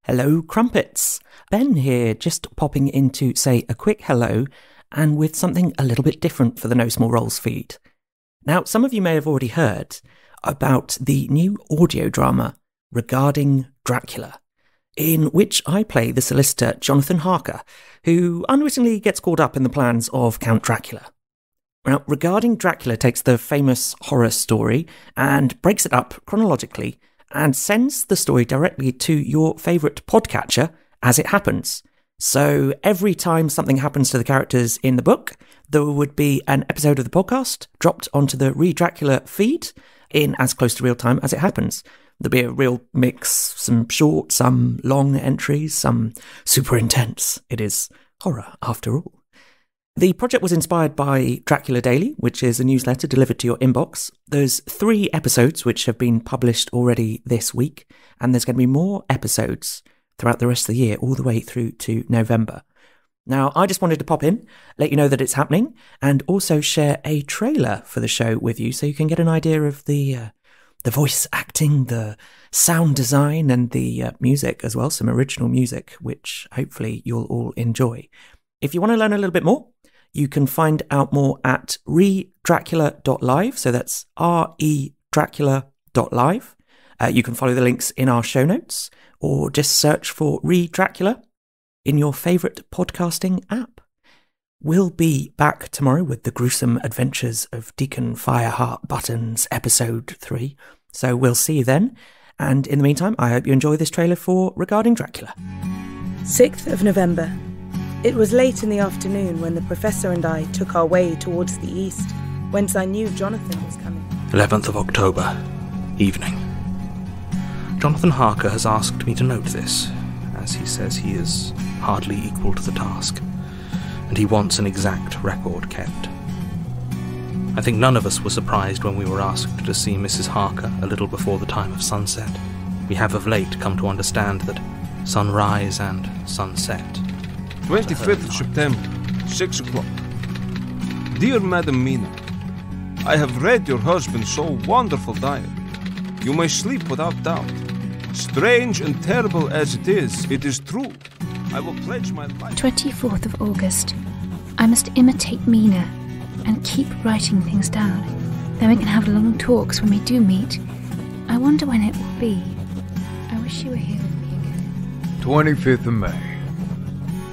Hello, Crumpets. Ben here, just popping in to say a quick hello, and with something a little bit different for the No Small Roles feed. Now, some of you may have already heard about the new audio drama regarding Dracula, in which I play the solicitor Jonathan Harker, who unwittingly gets caught up in the plans of Count Dracula. Now, Regarding Dracula takes the famous horror story and breaks it up chronologically and sends the story directly to your favourite podcatcher as it happens. So every time something happens to the characters in the book, there would be an episode of the podcast dropped onto the Read Dracula feed in as close to real time as it happens. There'll be a real mix, some short, some long entries, some super intense. It is horror after all. The project was inspired by Dracula Daily, which is a newsletter delivered to your inbox. There's 3 episodes which have been published already this week, and there's going to be more episodes throughout the rest of the year, all the way through to November. Now, I just wanted to pop in, let you know that it's happening, and also share a trailer for the show with you so you can get an idea of the voice acting, the sound design, and the music as well, some original music, which hopefully you'll all enjoy. If you want to learn a little bit more, you can find out more at redracula.live, so that's redracula.live. You can follow the links in our show notes, or just search for Read Dracula in your favourite podcasting app. We'll be back tomorrow with the gruesome adventures of Deacon Fireheart Buttons, episode 3. So we'll see you then. And in the meantime, I hope you enjoy this trailer for Regarding Dracula. 6th of November. It was late in the afternoon when the Professor and I took our way towards the east, whence I knew Jonathan was coming. 11th of October, evening. Jonathan Harker has asked me to note this, as he says he is hardly equal to the task, and he wants an exact record kept. I think none of us were surprised when we were asked to see Mrs. Harker a little before the time of sunset. We have of late come to understand that sunrise and sunset 25th of September, 6 o'clock. Dear Madam Mina, I have read your husband's so wonderful diary. You may sleep without doubt. Strange and terrible as it is true. I will pledge my life. 24th of August. I must imitate Mina and keep writing things down. Then we can have long talks when we do meet. I wonder when it will be. I wish you were here with me again. 25th of May.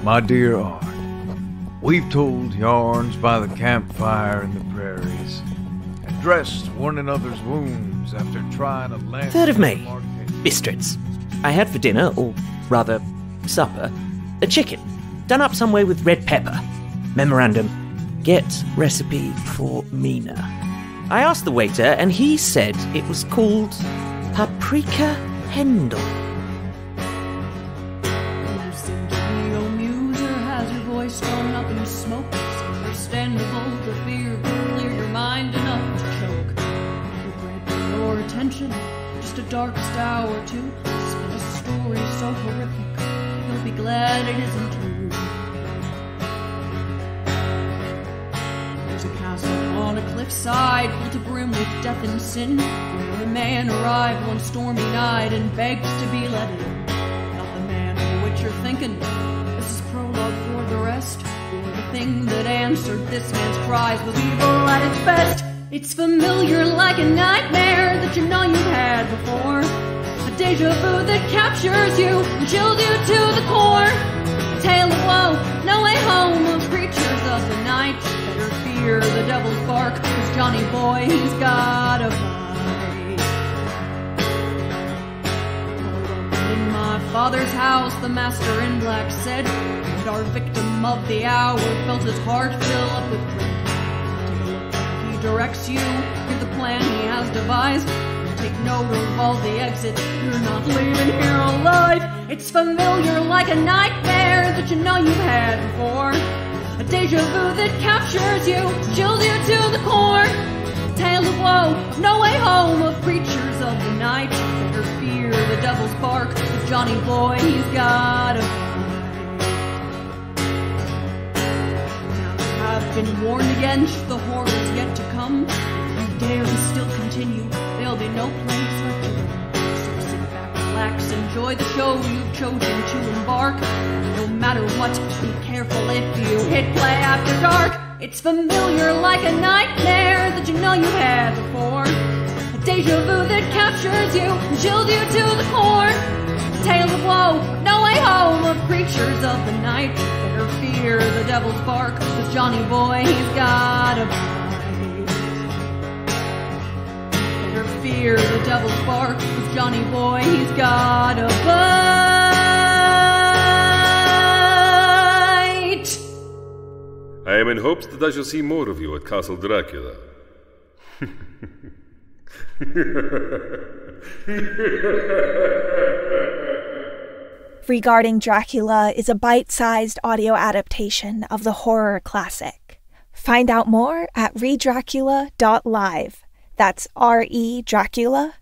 My dear Art, we've told yarns by the campfire in the prairies and dressed one another's wounds after trying to land. 3rd of May. Bistritz. I had for dinner, or rather, supper, a chicken, done up some way with red pepper. Memorandum, get recipe for Mina. I asked the waiter, and he said it was called paprika hendel. Storm up in smoke, it's understandable the fear will clear your mind enough to choke. Regret your attention, just a darkest hour or two. Spin a story so horrific, you'll be glad it isn't true. There's a castle on a cliffside, full to brim with death and sin, where a man arrived one stormy night and begs to be let in. Not the man of which you're thinking. This is prologue for the rest. For the thing that answered this man's cries was evil at its best. It's familiar like a nightmare that you know you've had before. A deja vu that captures you and chills you to the core. A tale of woe, no way home of creatures of the night. Better fear the devil's bark, 'cause Johnny boy, he's got a bite. In my father's house, the master in black said, and our victim of the hour felt his heart fill up with dread. Take a look, he directs you, hear the plan he has devised. Take note of all the exits, you're not leaving here alive. It's familiar like a nightmare that you know you've had before. A deja vu that captures you, chills you to the core. Tale of woe, no way home of creatures of the night. Better fear the devil's bark, 'cause Johnny boy, he's got a bite. Now you have been warned against the horrors yet to come. If you dare to still continue, there'll be no place left to run. So sit back, relax, enjoy the show you've chosen to embark. No matter what, be careful if you hit play after dark. It's familiar like a nightmare that you know you had before. A deja vu that captures you and chills you to the core. Tales of woe, no way home, of creatures of the night. Better fear the devil's bark, 'cause Johnny boy, he's got a bite. Better fear the devil's bark, 'cause Johnny boy, he's got a bite. I am in hopes that I shall see more of you at Castle Dracula. Regarding Dracula is a bite-sized audio adaptation of the horror classic. Find out more at redracula.live. That's redracula.live.